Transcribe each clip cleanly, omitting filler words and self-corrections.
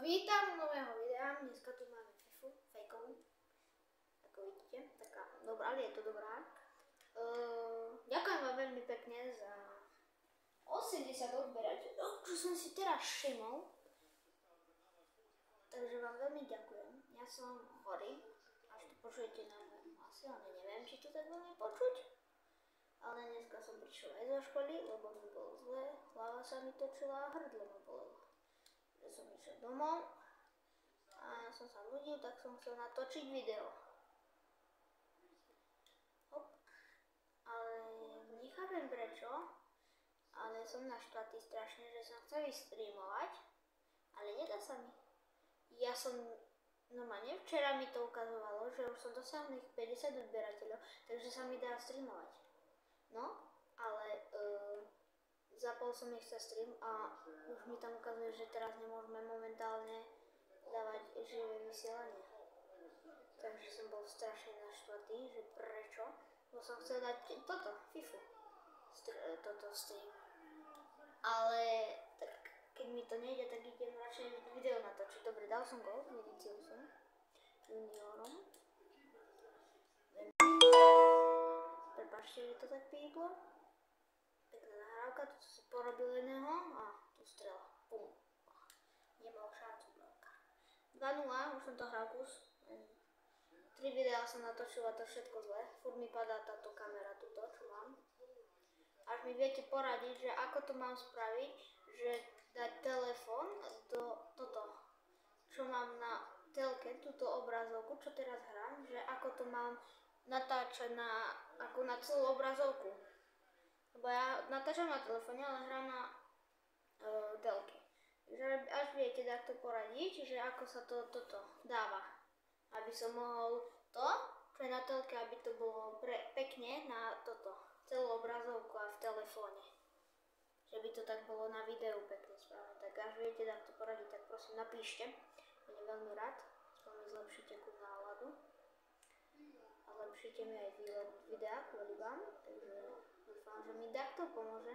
Vítam u nového videa, dneska tu máme Fifu, fejkovú, ako vidíte, taká dobrá, ale je to dobrá. Ďakujem vám veľmi pekne za 80 odberateľov, čo som si teraz všimol. Takže vám veľmi ďakujem, ja som chorý, až to počujete na môjom hlase, ale neviem, či to tak veľmi počuť. Ale dneska som prišiel aj zo školy, lebo mi bolo zle, hlava sa mi točila a hrdlo ma bolelo. Že som išiel domov a som sa nudil, tak som chcel natočiť video. Hop. Ale nechápem prečo, ale som naštvatý strašne, že som chcel vystreamovať, ale nedá sa mi. Ja som normálne včera mi to ukazovalo, že už som dosiahol 50 odberateľov, takže sa mi dá streamovať. No, ale zapol som ich cez stream a už mi tam ukazuje, že teraz nemôžeme momentálne dávať živé vysielanie. Takže som bol strašne naštvatý, že prečo? Bo som chcel dať toto, Fifu, toto stream. Ale tak keď mi to nejde, tak idem radšej video natočiť. Dobre, dal som gól, medicil som juniorom. Prepačte, že to tak píplo. Pekná nahrávka, tu si porobil jedného a tu strela. Pum. Nemal šancu bravka. 2-0, už som to hral kus. 3 videá som natočila, to všetko zle. Furt mi padá táto kamera, tuto, čo mám. Až mi viete poradiť, že ako to mám spraviť, že dať telefón do toto, čo mám na telke, túto obrazovku, čo teraz hrám, že ako to mám natáčať ako na celú obrazovku. Lebo ja natáčam na telefóne, ale hrám na telke. Takže až viete takto poradiť, že ako sa toto dáva. Aby som mohol to, čo je na telke, aby to bolo pekne na toto, celú obrazovku a v telefóne. Že by to tak bolo na videu pekne správne. Tak až viete takto poradiť, tak prosím napíšte. Budem veľmi rád, aspoň mi zlepšíte ku náladu. A zlepšíte mi aj výlet videa kvôli vám, takže dúfam, že mi takto pomôže.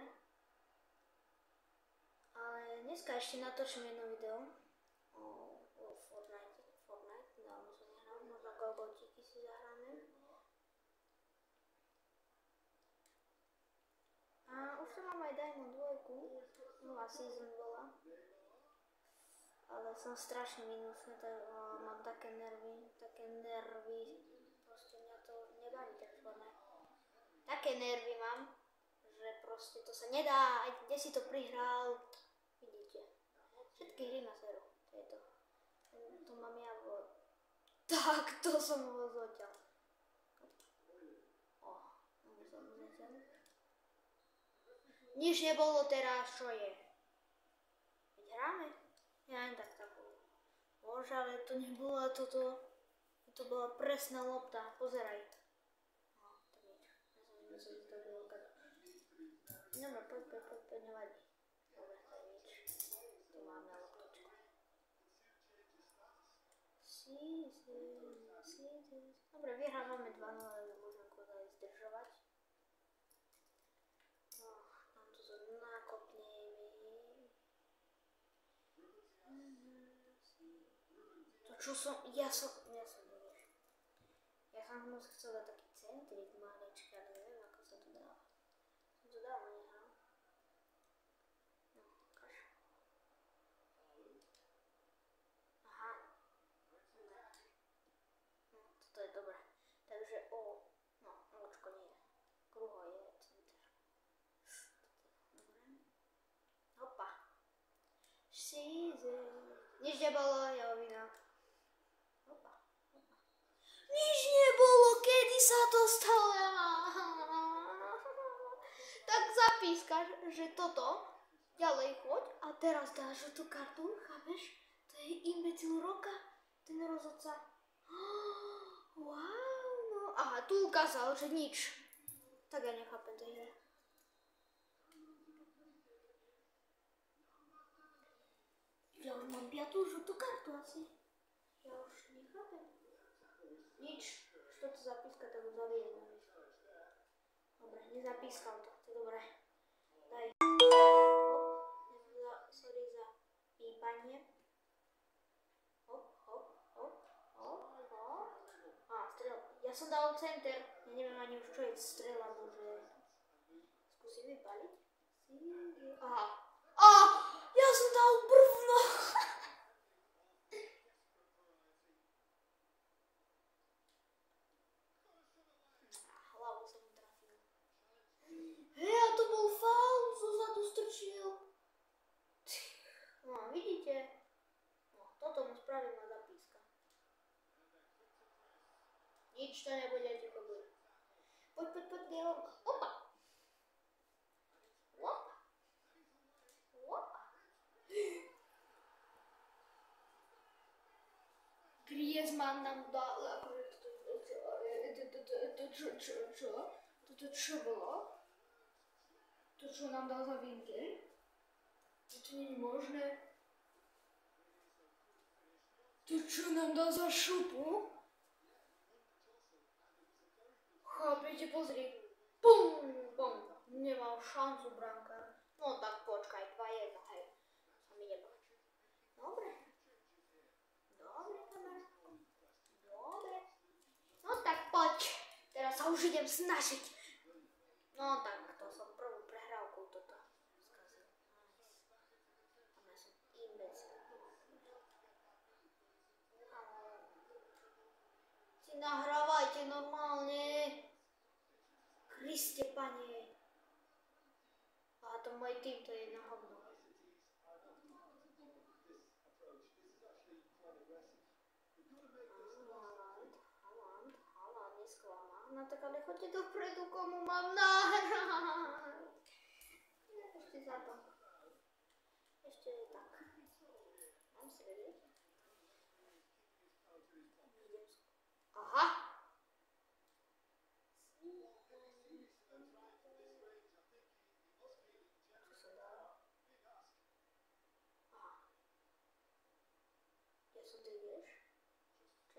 Ale dneska ešte natočím jedno video o Fortnite, dávno som nehral, možno golgotíky si zahráme. A už som mám aj Diamond 2, nová season bola. Ale som strašne minusný, mám také nervy, proste mňa to nebaví tak Fortnite. Také nervy mám, že proste to sa nedá, aj kde si to prihral, vidíte. Všetky hry na séru, to je to. To mám ja tak, to som ho zoťal. Nič nebolo teraz, čo je. Veď hráme? Ja len tak takú. Bože, ale to nebola toto. To bola presná lopta, pozeraj. No, tak nič. Ja som myslel, že to bolo tak. Dobre, poď, nevadí. Dobre, to je nič. Tu máme loptočku. Dobre, vyhrávame 2-0, ale môžem koľko aj zdržovať. Tam to nakopneme. To čo som, ja som nevieš. Ja som moc chcel dať taký centrik maličký, ale neviem ako sa to dá. Som to dávno nehral. No, ukáž. Aha. No, toto je dobré. Takže očko nie. Kruho je center. Dobre. Hopa. Nič nebolo, jeho vina. Hopa. Nič nebolo, kedy sa to stalo. Tak zapískaš, že toto, ďalej choď a teraz dáš tú kartu, chápeš? To je imbecil roka, ten rozhodca. Wow, no. Aha, tu ukázal, že nič. Tak ja nechápem tej hre. Ja už mám 5. žltú kartu asi. Ja už nechápem. Nič. Čo to zapíska, tak ho zaviedem. Dobre, nezapískal to. To je dobré. Daj. Sorry za pípanie. Ja som dal center, ja neviem ani už čo je strela, bože. Skúsim vypaliť. Aha. Ja som dal brvno. Hlavu som trafil. Hej, a to bol faul, zozadu strčil. No, vidíte? No, toto mu spravím na zapíska. Nič to nebude, ticho bude. Poď, dialog. Opa. Griezmann nám dal, akože toto čo bolo? To čo nám dal za vinkel? To nie je možné. To čo nám dal za šupu? Chápete, pozri. Pum, pum. Nemal šancu brankár. No tak počkaj, 2-1, hej. Sa mi nepáči. Dobre, kamarátko. Dobre. No tak poď. Teraz sa už idem snažiť. No tak, to som prvú prehrávku toto skazil. A ja som imbecil. Si nahrávajte normálne. Kriste, Pane. A to môj tým, to je na hovno. Haaland, nesklamal. No tak ale choďte dopredu, komu mám nahrať. Ešte za to. Ešte je tak. Mám si vedieť. Aha.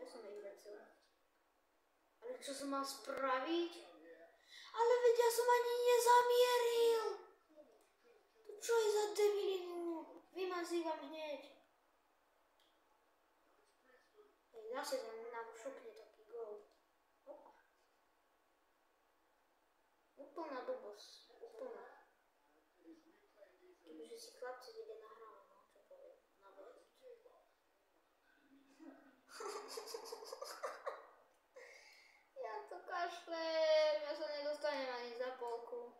Ja som imbecil. Ale čo som mal spraviť? Ale veď ja som ani nezamieril. To čo je za debilinu? Vymazívam hneď. Zase nám šupne taký gól. Úplná blbosť. Úplná. Kebyže si chlapci vidie nahrávať, no čo poviem. Ja to kašlem, ja sa nedostanem ani za polku.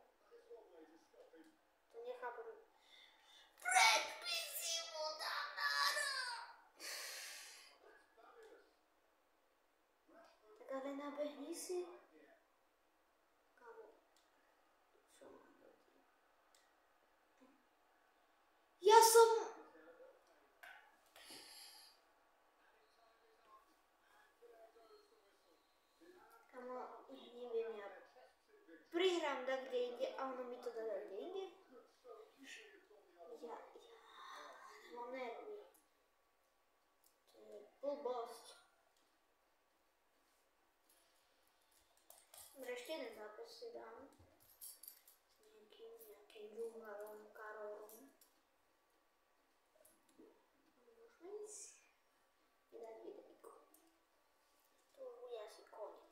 To nechápem. Predpisy mu dám nára. Tak ale nabehni si. Kamo. Čo mám proti? Ja som... Neviem, ja prihrám da kde inde a ono mi to dá da kde inde. Ja nemám nervy. To je blbosť. Dobre, ešte jeden zápas si dám. S nejakým džunglerom, Karolom. Môžeme ísť. Vydať videjko. To bude asi koniec.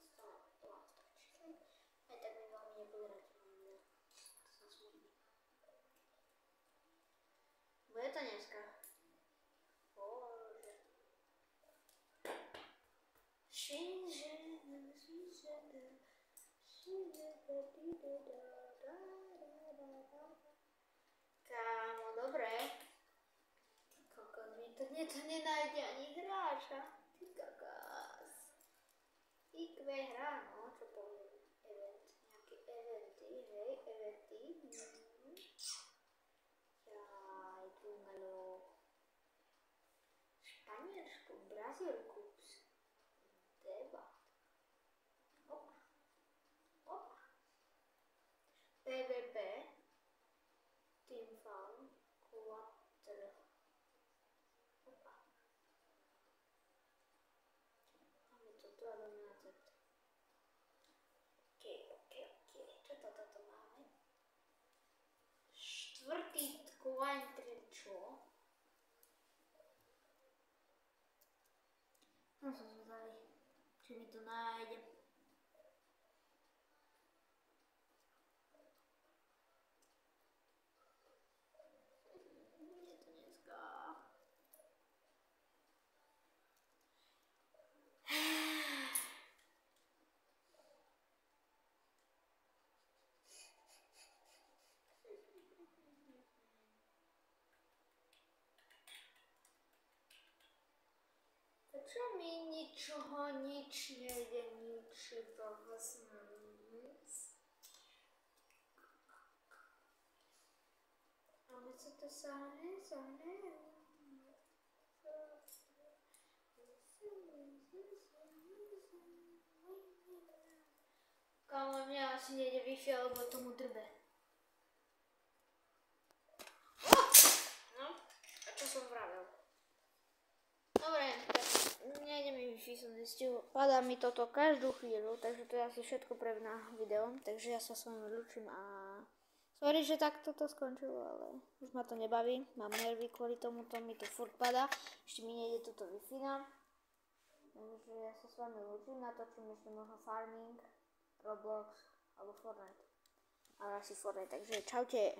Aj tak mi veľmi nebude rád. To sa smutný. Bude to dneska. Bože. Kámo, dobre. Kokos, mi to nenájde ani hráča. Ty kakás. IQ hra, no, čo poviem. Nejaké eventy, hej, eventy. Jaj, džungalo. Španielsku, Brazílku. Deba. Opa. Opa. PvP. Team Farm. Quattro. Opa. Máme to 2-12. Čo toto máme? Štvrtý kvantri, čo? No som zvedavý, či mi to nájde. ničoho, nič nejde, nič vlastne nic. Ale co to sahne? Kámo, mne asi nejde Wi-Fi, alebo tomu drbe. No, a čo som vravel? Dobre, tak nejde mi Wi-Fi, som zistil. Padá mi toto každú chvíľu, takže to je asi všetko pre mňa video. Takže ja sa s vami ľúčim a sorry, že takto to skončilo, ale už ma to nebaví. Mám nervy kvôli tomuto, mi to furt padá. Ešte mi nejde toto Wi-Fi. Takže ja sa s vami ľúčim, natočím ešte možno Farming, Roblox alebo Fortnite. Ale asi Fortnite, takže čaute.